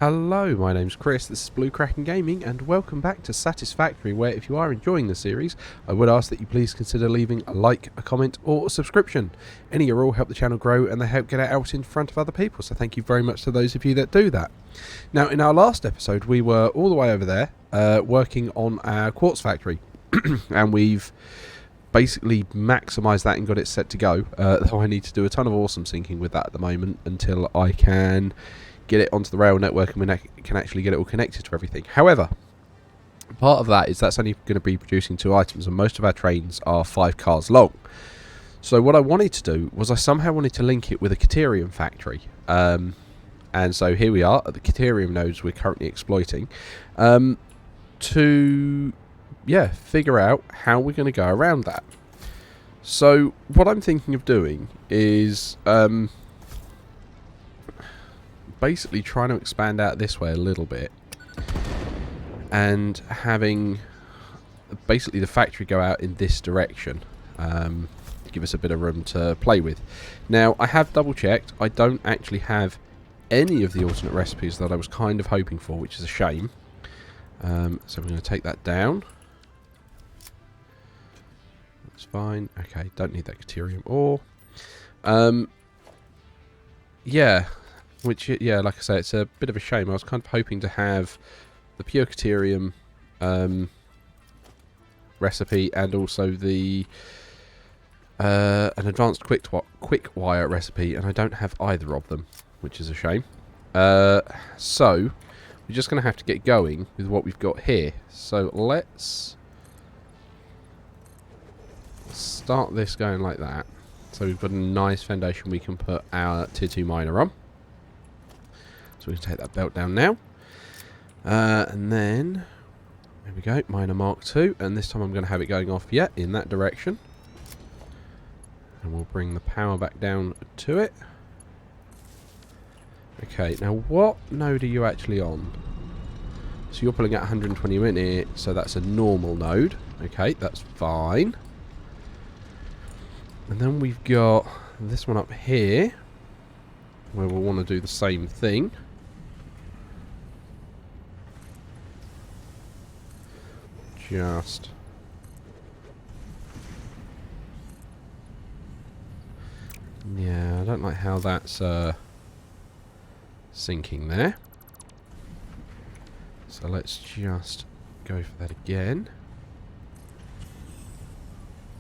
Hello, my name's Chris, this is Blue Kraken Gaming, and welcome back to Satisfactory, where if you are enjoying the series, I would ask that you please consider leaving a like, a comment, or a subscription. Any or all help the channel grow, and they help get it out in front of other people, so thank you very much to those of you that do that. Now, in our last episode, we were all the way over there, working on our quartz factory, and we've basically maximised that and got it set to go, though I need to do a ton of awesome syncing with that at the moment, until I can get it onto the rail network and we can actually get it all connected to everything. However, part of that is that's only going to be producing 2 items, and most of our trains are 5 cars long. So what I wanted to do was I somehow wanted to link it with a Caterium factory. And so here we are at the Caterium nodes we're currently exploiting, to figure out how we're going to go around that. So what I'm thinking of doing is basically trying to expand out this way a little bit and having basically the factory go out in this direction, to give us a bit of room to play with. Now, I have double checked, I don't actually have any of the alternate recipes that I was kind of hoping for, which is a shame. So I'm going to take that down. That's fine. Okay, don't need that Caterium ore. Which, like I say, it's a bit of a shame. I was kind of hoping to have the pure Caterium recipe and also the an advanced quickwire recipe, and I don't have either of them, which is a shame. So we're just going to have to get going with what we've got here. So let's start this going like that. So we've got a nice foundation we can put our tier 2 miner on. So we can take that belt down now. And then, there we go, miner mark 2. And this time I'm going to have it going off, in that direction. And we'll bring the power back down to it. Okay, now what node are you actually on? So you're pulling at 120 a minute, so that's a normal node. Okay, that's fine. And then we've got this one up here, where we'll want to do the same thing. Yeah, I don't like how that's sinking there. So let's just go for that again.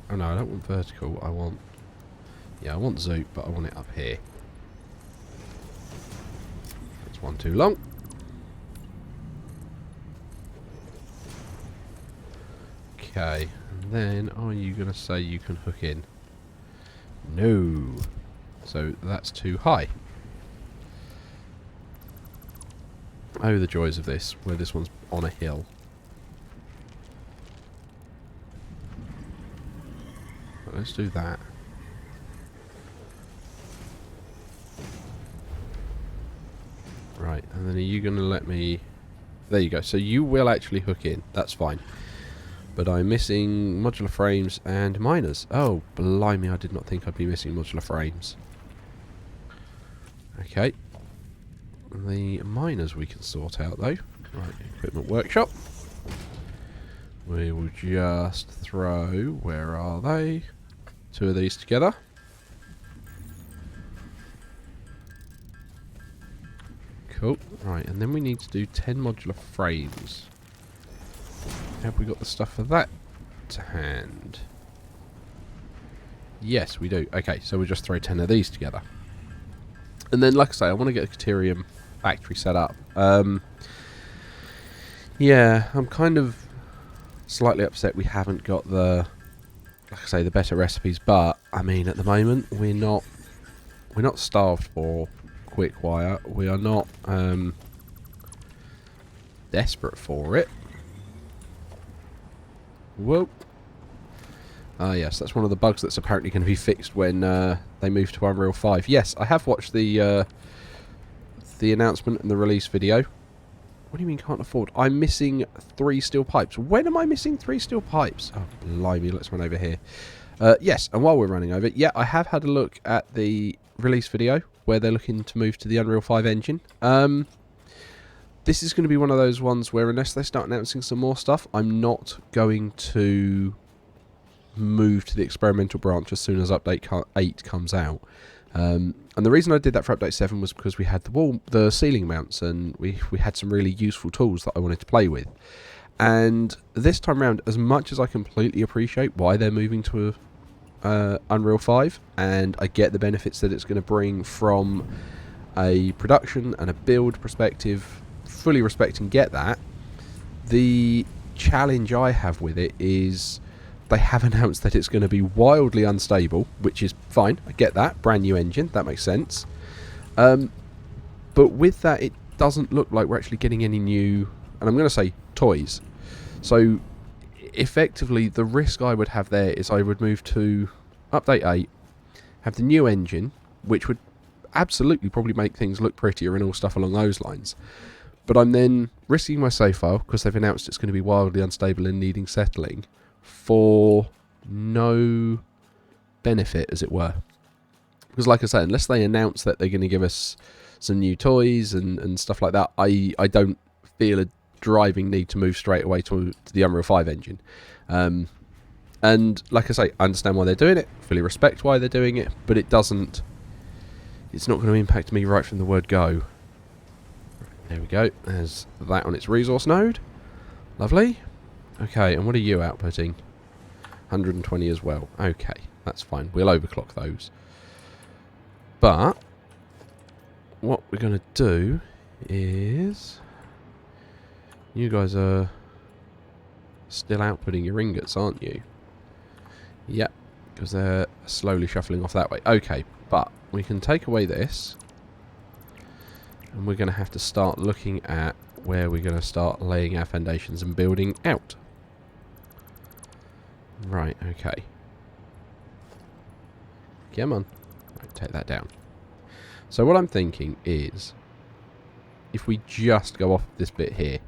Oh no, I don't want vertical, I want zoop, but I want it up here. That's one too long. Okay, and then are you going to say you can hook in? No. So that's too high. Oh, the joys of this, where this one's on a hill. But let's do that. Right, and then are you going to let me... There you go, so you will actually hook in, that's fine. But I'm missing modular frames and miners. Oh, blimey, I did not think I'd be missing modular frames. Okay. The miners we can sort out, though. Right, equipment workshop. We will just throw... Where are they? 2 of these together. Cool. Right, and then we need to do 10 modular frames. Have we got the stuff for that to hand? Yes, we do. Okay, so we'll just throw 10 of these together. And then, like I say, I want to get a Caterium factory set up. Yeah, I'm kind of slightly upset we haven't got the, like I say, the better recipes. But I mean, at the moment, we're not starved for quickwire. We are not desperate for it. Whoa. Yes, that's one of the bugs that's apparently going to be fixed when they move to Unreal 5. Yes, I have watched the announcement and the release video. What do you mean can't afford? I'm missing 3 steel pipes. When am I missing 3 steel pipes? Oh, blimey, let's run over here. Yes, and while we're running over, I have had a look at the release video where they're looking to move to the Unreal 5 engine. this is going to be one of those ones where unless they start announcing some more stuff, I'm not going to move to the experimental branch as soon as update 8 comes out. And the reason I did that for update 7 was because we had the ceiling mounts, and we had some really useful tools that I wanted to play with. And this time around, as much as I completely appreciate why they're moving to Unreal 5, and I get the benefits that it's going to bring from a production and a build perspective, fully respect and get that, the challenge I have with it is they have announced that it's going to be wildly unstable, which is fine. I get that. Brand new engine. That makes sense. But with that, it doesn't look like we're actually getting any new, and I'm going to say toys. So effectively, the risk I would have there is I would move to update 8, have the new engine, which would absolutely probably make things look prettier and all stuff along those lines. But I'm then risking my save file, because they've announced it's going to be wildly unstable and needing settling, for no benefit, as it were. Because like I said, unless they announce that they're going to give us some new toys and stuff like that, I don't feel a driving need to move straight away to the Unreal 5 engine. And like I say, I understand why they're doing it, fully respect why they're doing it, but it's not going to impact me right from the word go. There we go. There's that on its resource node. Lovely. Okay, and what are you outputting? 120 as well. Okay, that's fine. We'll overclock those. But what we're going to do is, you guys are still outputting your ingots, aren't you? Yep, because they're slowly shuffling off that way. Okay, but we can take away this, and we're going to have to start looking at where we're going to start laying our foundations and building out. Right, okay. Come on. Right, take that down. So what I'm thinking is, if we just go off this bit here,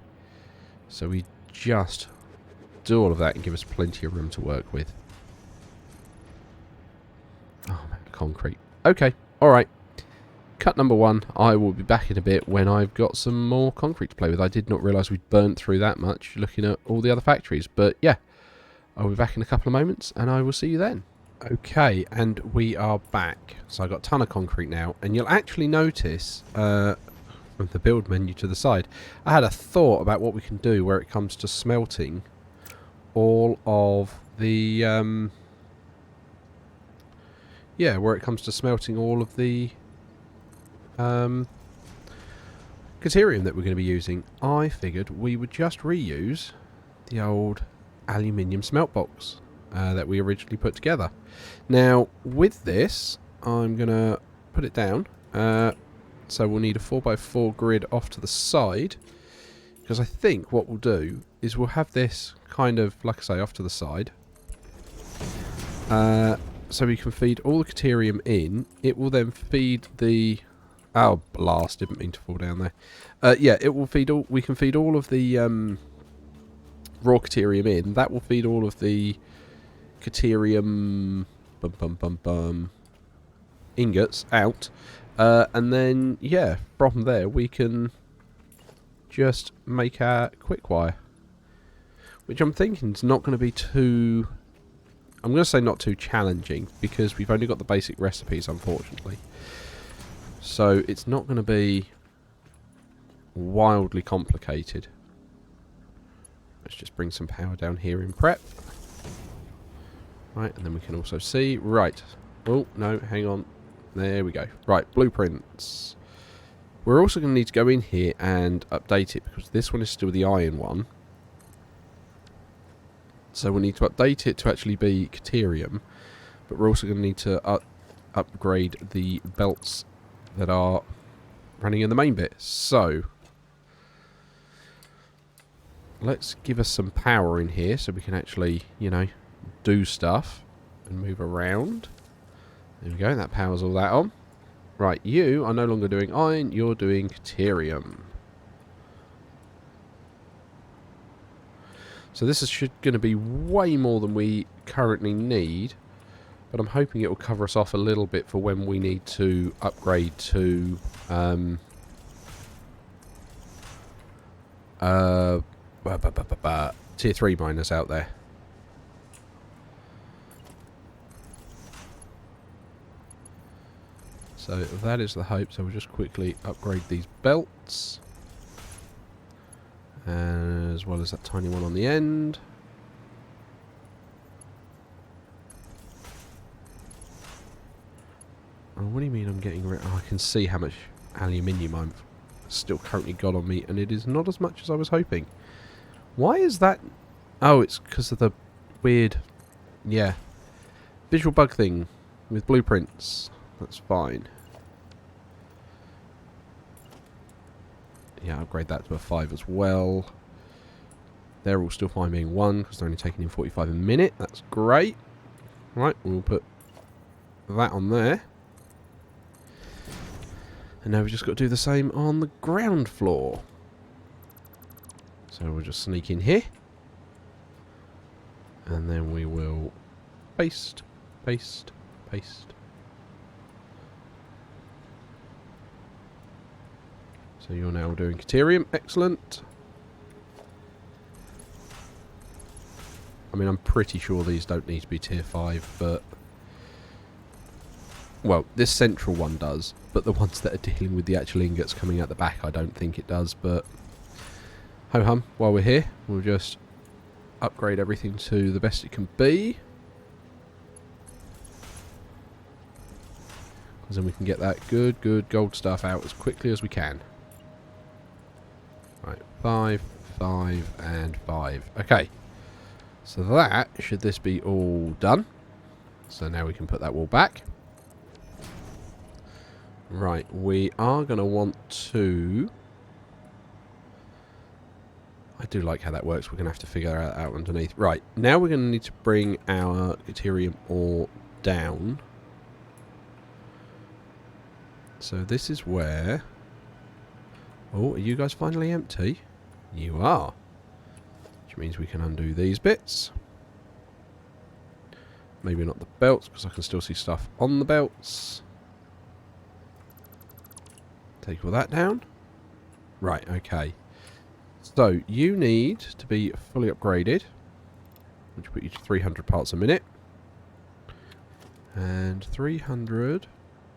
so we just do all of that and give us plenty of room to work with. Oh man, concrete. Okay, alright. Cut number 1. I will be back in a bit when I've got some more concrete to play with. I did not realise we'd burnt through that much looking at all the other factories. But yeah, I'll be back in a couple of moments and I will see you then. Okay, and we are back. So I've got a ton of concrete now. And you'll actually notice from the build menu to the side, I had a thought about what we can do where it comes to smelting all of the... where it comes to smelting all of the... Caterium that we're going to be using. I figured we would just reuse the old aluminium smelt box that we originally put together. Now with this, I'm going to put it down, so we'll need a 4x4 grid off to the side, because I think what we'll do is we'll have this kind of, like I say, off to the side, so we can feed all the Caterium in. It will then feed the... Oh, blast, didn't mean to fall down there. Yeah, it will feed all... We can feed all of the raw Caterium in. That will feed all of the Caterium ingots out. And then, yeah, from there we can just make our quickwire. Which I'm thinking is not going to be too... I'm going to say not too challenging, because we've only got the basic recipes, unfortunately. So it's not going to be wildly complicated. Let's just bring some power down here in prep. Right, and then we can also see... Right. Oh, no, hang on. There we go. Right, blueprints. We're also going to need to go in here and update it, because this one is still the iron one. So we need to update it to actually be Caterium. But we're also going to need to upgrade the belts that are running in the main bit. So let's give us some power in here so we can actually, you know, do stuff and move around. There we go, that powers all that on. Right, you are no longer doing iron, you're doing Caterium. So this is going to be way more than we currently need. But I'm hoping it will cover us off a little bit for when we need to upgrade to tier 3 miners out there. So that is the hope. So we'll just quickly upgrade these belts, as well as that tiny one on the end. Oh, what do you mean I'm getting rid? Oh, I can see how much aluminium I've still currently got on me, and it is not as much as I was hoping. Why is that? Oh, it's because of the weird, yeah, visual bug thing with blueprints. That's fine. Yeah, upgrade that to a 5 as well. They're all still fine being 1 because they're only taking in 45 a minute. That's great. Right, we'll put that on there. And now we've just got to do the same on the ground floor. So we'll just sneak in here. And then we will paste, paste, paste. So you're now doing Caterium. Excellent. I mean, I'm pretty sure these don't need to be tier 5, but... Well, this central one does, but the ones that are dealing with the actual ingots coming out the back, I don't think it does, but... Ho-hum, while we're here, we'll just upgrade everything to the best it can be. Because then we can get that good gold stuff out as quickly as we can. Right, 5, 5, and 5. Okay. So that, should this be all done. So now we can put that wall back. Right, we are going to want to... I do like how that works. We're going to have to figure that out underneath. Right, now we're going to need to bring our Caterium ore down. So this is where... Oh, are you guys finally empty? You are. Which means we can undo these bits. Maybe not the belts, because I can still see stuff on the belts. Take all that down. Right, okay. So, you need to be fully upgraded. Which put you to 300 parts a minute. And 300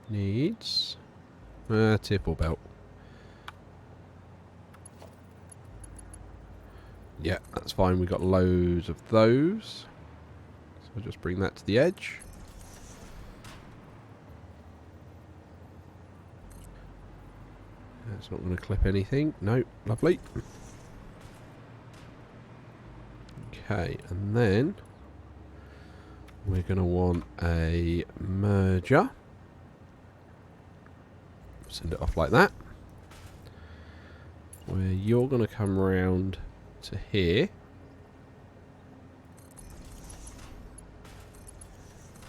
needs... tier 4 belt. Yeah, that's fine. We've got loads of those. So I'll just bring that to the edge. That's not going to clip anything. No, lovely. Okay, and then we're going to want a merger. Send it off like that. Where you're going to come around to here.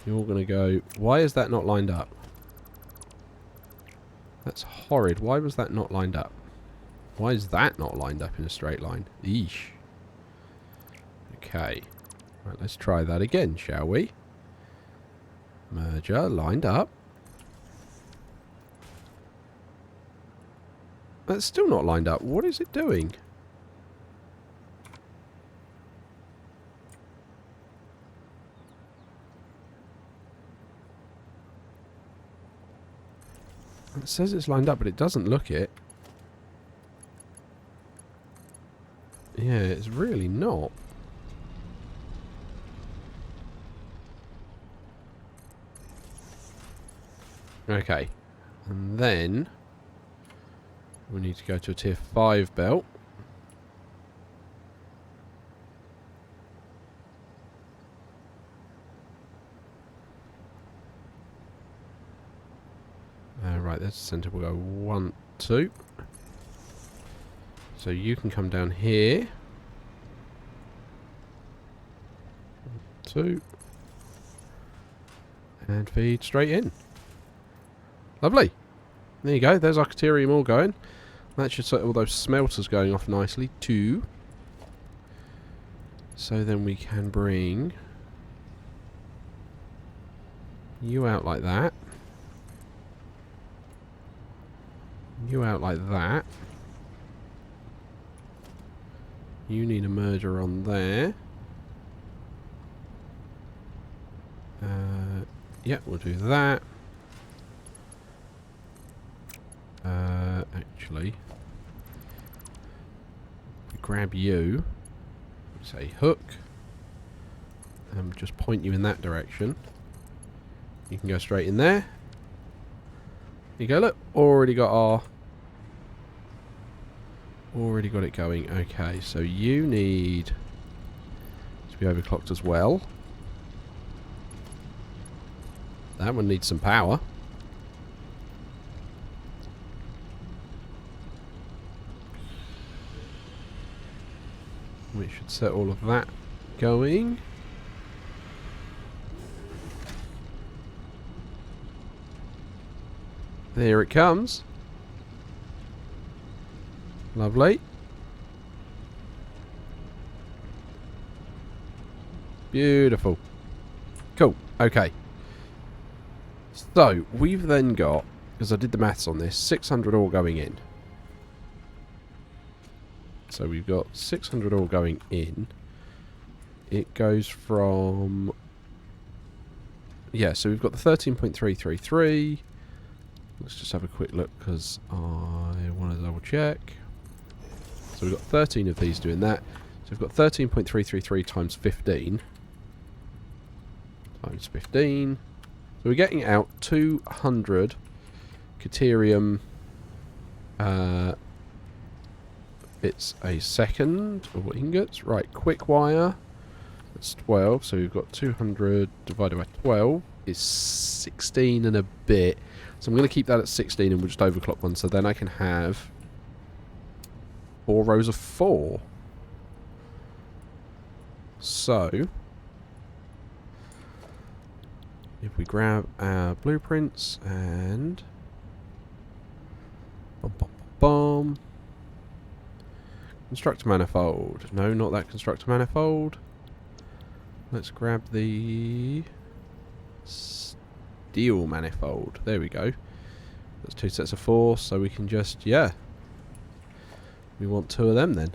You're going to go... Why is that not lined up? That's horrid. Why was that not lined up? Why is that not lined up in a straight line? Eesh. Okay. Right, let's try that again, shall we? Merger, lined up. That's still not lined up. What is it doing? It says it's lined up, but it doesn't look it. Yeah, it's really not. Okay. And then we need to go to a tier 5 belt. Right, that's the centre. We'll go 1, 2. So you can come down here. 2. And feed straight in. Lovely. There you go. There's our Caterium all going. That should set all those smelters going off nicely too. So then we can bring you out like that. You out like that. You need a merger on there. Yeah, we'll do that. Actually, we grab you, say hook, and just point you in that direction. You can go straight in there. You go, look, already got it going. Okay, so you need to be overclocked as well. That one needs some power. We should set all of that going. There it comes. Lovely. Beautiful. Cool. Okay. So, we've then got, because I did the maths on this, 600 ore going in. So we've got 600 ore going in. It goes from... Yeah, so we've got the 13.333. Let's just have a quick look, because I want to double check. So we've got 13 of these doing that. So we've got 13.333 times 15. Times 15. So we're getting out 200 Caterium bits a second, or ingots. Right, quickwire. That's 12, so we've got 200 divided by 12 is 16 and a bit. So I'm going to keep that at 16 and we'll just overclock one, so then I can have 4 rows of 4. So if we grab our blueprints and constructor manifold. No, not that constructor manifold. Let's grab the steel manifold. There we go. That's 2 sets of 4, so we can just, yeah. We want 2 of them then.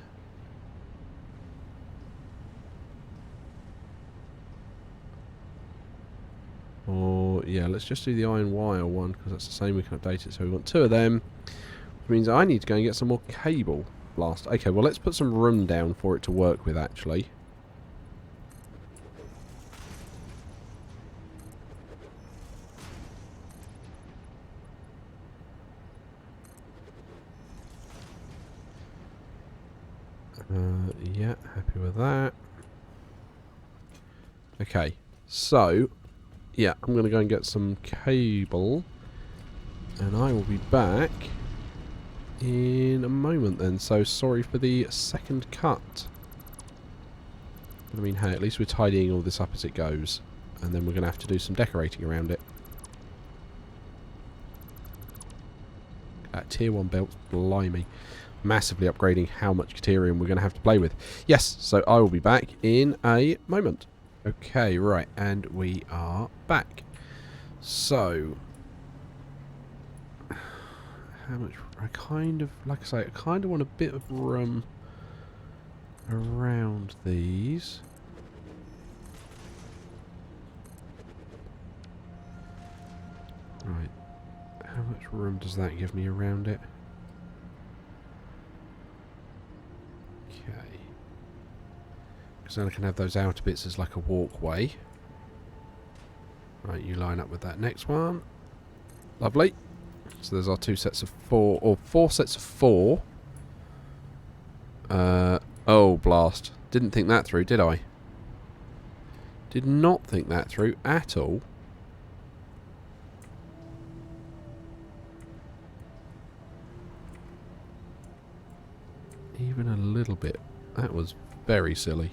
Or, yeah, let's just do the iron wire one, because that's the same, we can update it. So we want 2 of them, which means I need to go and get some more cable. Blast. Okay, well, let's put some room down for it to work with, actually. Yeah, happy with that. Okay, so, yeah, I'm going to go and get some cable, and I will be back in a moment then. So, sorry for the second cut. I mean, hey, at least we're tidying all this up as it goes, and then we're going to have to do some decorating around it. Tier 1 belts, blimey. Massively upgrading how much Caterium we're going to have to play with. Yes, so I will be back in a moment. Okay, right, and we are back. So, how much... I kind of, like I say, I kind of want a bit of room around these. Right, how much room does that give me around it? Okay. Because then I can have those outer bits as like a walkway. Right, you line up with that next one. Lovely. So there's our 2 sets of 4, or 4 sets of 4. Oh, blast. Didn't think that through, did I? Did not think that through at all. Even a little bit. That was very silly.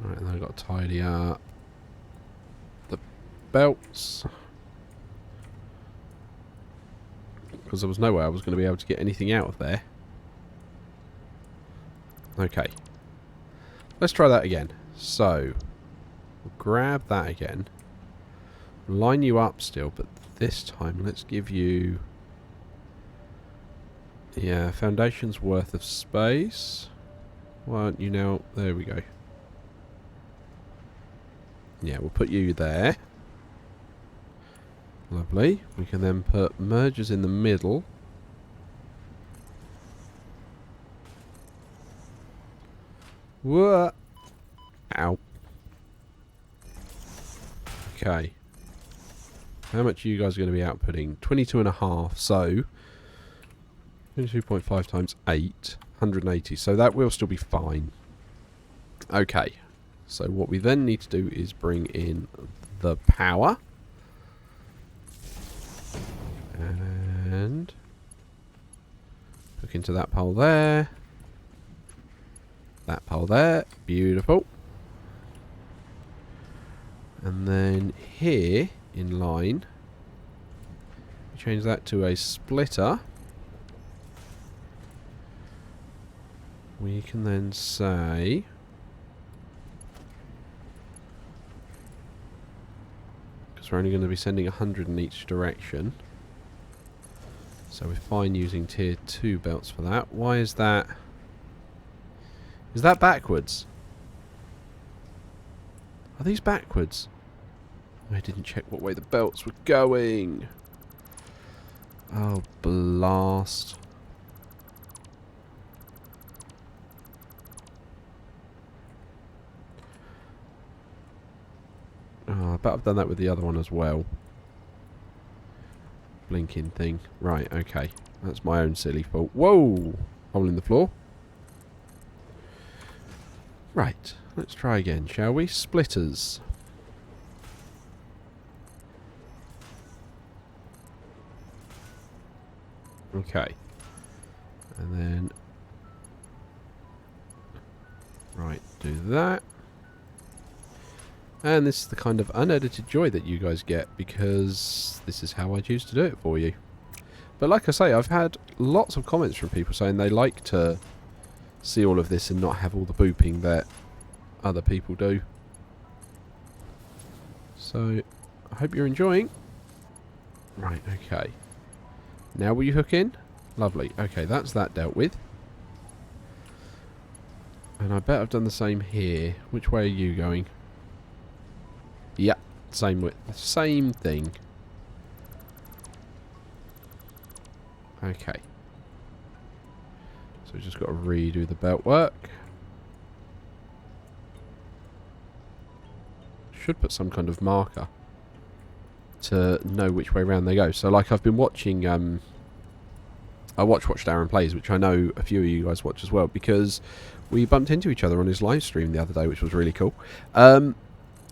Right, and then I've got to tidy up the belts. Because there was no way I was going to be able to get anything out of there. Okay. Let's try that again. So, we'll grab that again. Line you up still, but this time let's give you... Yeah, foundation's worth of space. Why aren't you now? There we go. Yeah, we'll put you there. Lovely. We can then put mergers in the middle. Whoa! Ow. Okay. How much are you guys going to be outputting? 22.5. So 22.5 times 8, 180. So that will still be fine. Okay. So what we then need to do is bring in the power. And hook into that pole there. That pole there. Beautiful. And then here in line, change that to a splitter. We can then say because we're only going to be sending 100 in each direction. So we're fine using tier 2 belts for that. Why is that? Is that backwards? Are these backwards? I didn't check what way the belts were going. Oh, blast. Oh, I bet I've done that with the other one as well. Blinking thing. Right, okay. That's my own silly fault. Whoa! Hole in the floor. Right, let's try again, shall we? Splitters. Okay. And then... Right, do that. And this is the kind of unedited joy that you guys get, because this is how I choose to do it for you. But like I say, I've had lots of comments from people saying they like to see all of this and not have all the booping that other people do. So, I hope you're enjoying. Right, okay. Now will you hook in? Lovely. Okay, that's that dealt with. And I bet I've done the same here. Which way are you going? Yep, same width. Same thing. Okay. So we've just got to redo the belt work. Should put some kind of marker to know which way round they go. So like I've been watching I watched Aaron Plays, which I know a few of you guys watch as well, because we bumped into each other on his live stream the other day, which was really cool.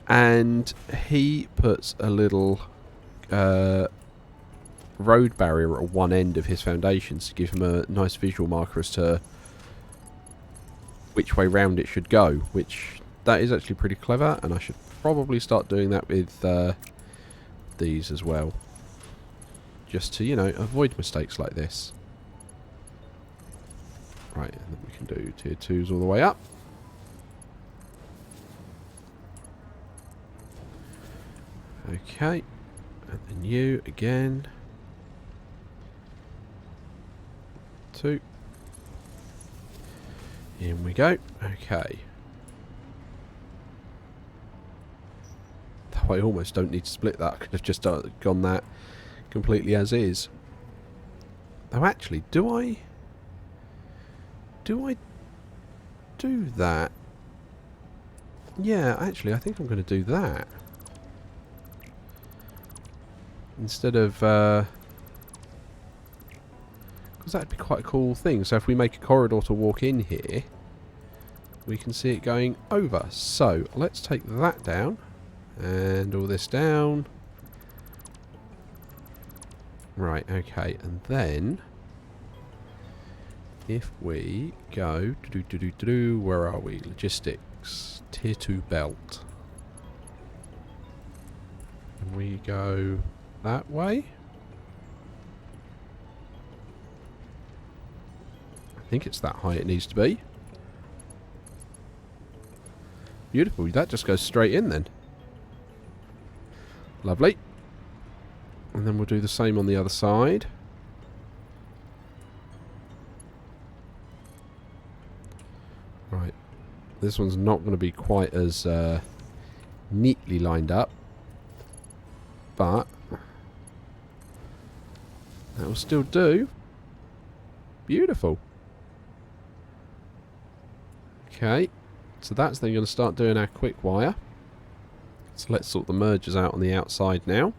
And he puts a little road barrier at one end of his foundations to give him a nice visual marker as to which way round it should go, which that is actually pretty clever, and I should probably start doing that with these as well, just to, you know, avoid mistakes like this. Right, and then we can do tier 2s all the way up. Okay, and then you again. 2. In we go. Okay. Though I almost don't need to split that. I could have just gone that completely as is. Though actually, do I do that? Yeah, actually, I think I'm going to do that. Instead of... because that'd be quite a cool thing. So if we make a corridor to walk in here, we can see it going over. So let's take that down. And all this down. Right, okay. And then... if we go... where are we? Logistics. Tier 2 belt. And we go that way. I think it's that high it needs to be. Beautiful. That just goes straight in then. Lovely. And then we'll do the same on the other side. This one's not going to be quite as neatly lined up, but that will still do. Beautiful. Okay, so that's then going to start doing our quick wire. So let's sort the mergers out on the outside now.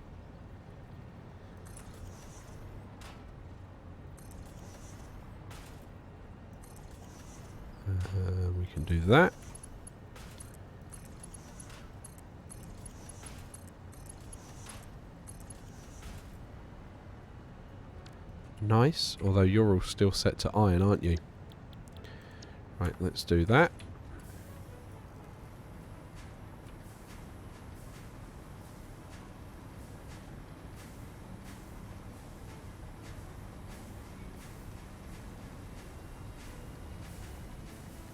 We can do that. Nice, although you're all still set to iron, aren't you? Right, let's do that.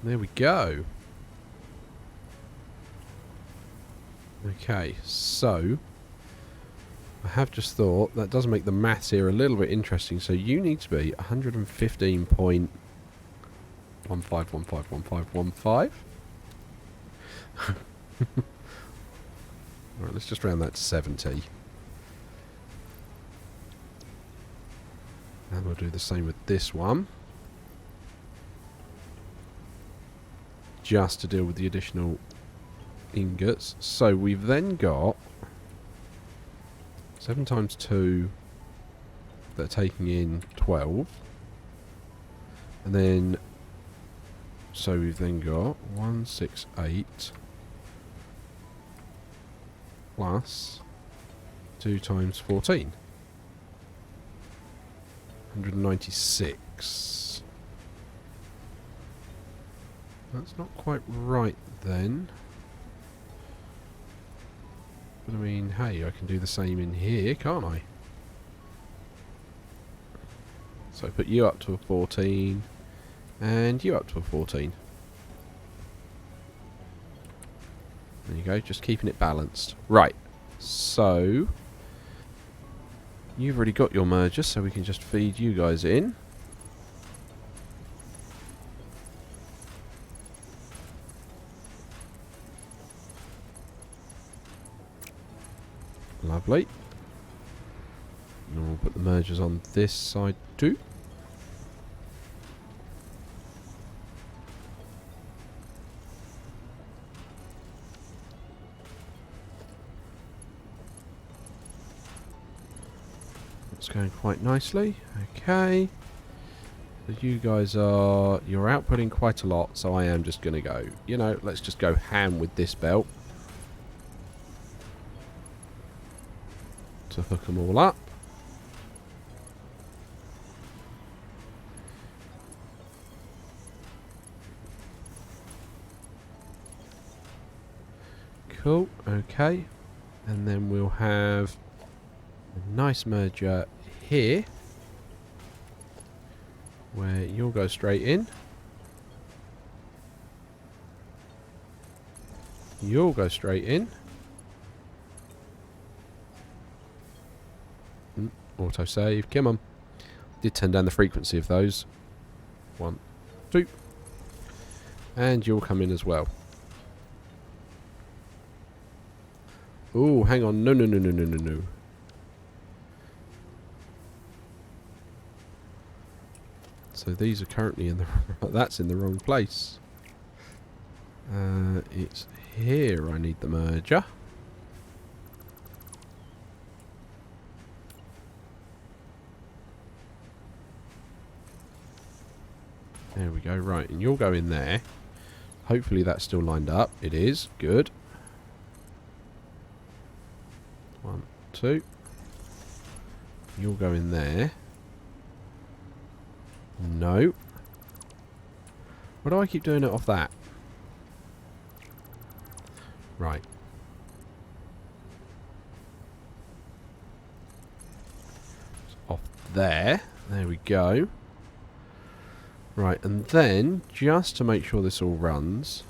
There we go. Okay, so I have just thought that does make the maths here a little bit interesting. So you need to be 115.15151515. Right, let's just round that to 70. And we'll do the same with this one. Just to deal with the additional ingots. So we've then got 7 times 2 that are taking in 12. And then, so we've then got 168 plus 2 times 14. 196. That's not quite right then. But I mean, hey, I can do the same in here, can't I? So put you up to a 14 and you up to a 14. There you go, just keeping it balanced. Right, so you've already got your merger, so we can just feed you guys in. Lovely. And we'll put the mergers on this side too. That's going quite nicely. Okay. So you guys are... You're outputting quite a lot, so I am just going to go... You know, let's just go ham with this belt. To hook them all up. Cool, okay. And then we'll have a nice merger here where you'll go straight in. You'll go straight in. Autosave, come on. Did turn down the frequency of those. 1, 2. And you'll come in as well. Oh, hang on. No, no, no, no, no, no, no. So these are currently in the... That's in the wrong place. It's here I need the merger. There we go, right, and you'll go in there. Hopefully that's still lined up. It is, good. 1, 2. You'll go in there. No. Why do I keep doing it off that? Right. So off there. There we go. Right, and then, just to make sure this all runs,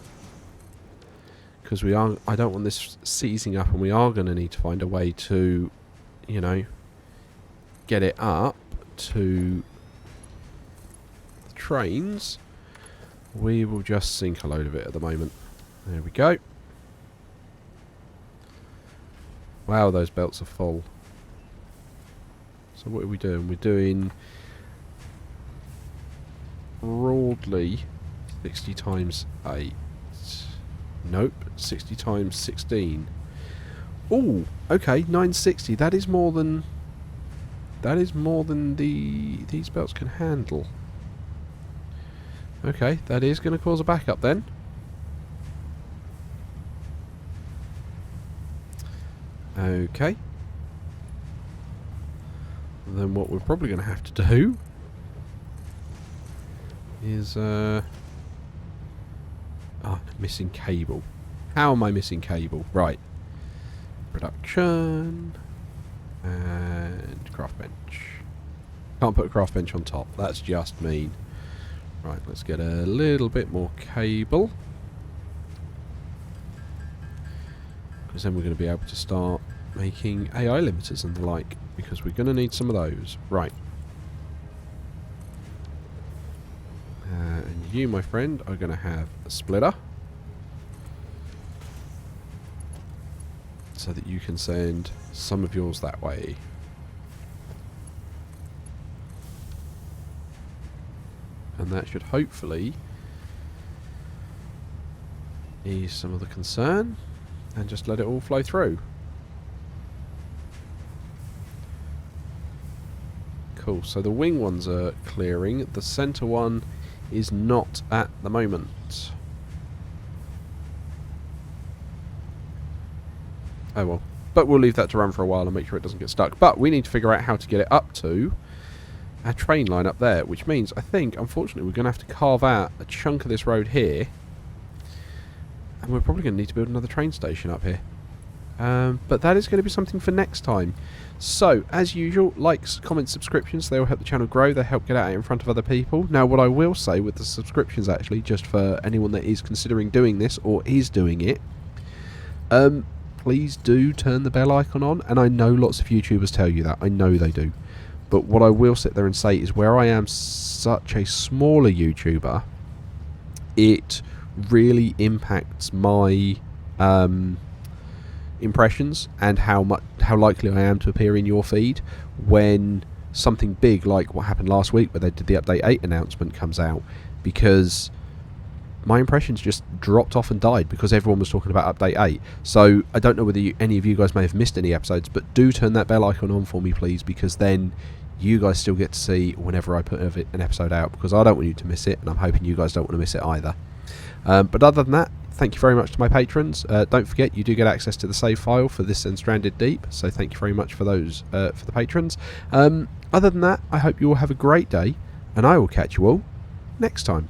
because I don't want this seizing up, and we are going to need to find a way to, you know, get it up to the trains. We will just sink a load of it at the moment. There we go. Wow, those belts are full. So what are we doing? We're doing broadly 60 times 8. Nope, 60 times 16. Oh, okay, 960. That is more than these belts can handle. Okay, that is going to cause a backup then. Okay. And then what we're probably going to have to do is missing cable. How am I missing cable? Right. Production and craft bench. Can't put a craft bench on top. That's just mean. Right, let's get a little bit more cable. Because then we're going to be able to start making AI limiters and the like. Because we're going to need some of those. Right. And you, my friend, are going to have a splitter. So that you can send some of yours that way. And that should hopefully ease some of the concern and just let it all flow through. Cool, so the wing ones are clearing. The centre one is not at the moment. Oh well. But we'll leave that to run for a while and make sure it doesn't get stuck. But we need to figure out how to get it up to our train line up there, which means I think, unfortunately, we're going to have to carve out a chunk of this road here. And we're probably going to need to build another train station up here. But that is going to be something for next time. So, as usual, likes, comments, subscriptions, they will help the channel grow. They help get out in front of other people. Now, what I will say with the subscriptions, actually, just for anyone that is considering doing this or is doing it, please do turn the bell icon on. And I know lots of YouTubers tell you that. I know they do. But what I will sit there and say is where I am such a smaller YouTuber, it really impacts my impressions and how likely I am to appear in your feed when something big like what happened last week where they did the Update 8 announcement comes out, because my impressions just dropped off and died because everyone was talking about Update 8. So I don't know whether any of you guys may have missed any episodes, but do turn that bell icon on for me, please, because then you guys still get to see whenever I put an episode out, because I don't want you to miss it, and I'm hoping you guys don't want to miss it either. But other than that, thank you very much to my patrons. Don't forget, you do get access to the save file for this and Stranded Deep, so thank you very much for those, for the patrons. Other than that, I hope you all have a great day, and I will catch you all next time.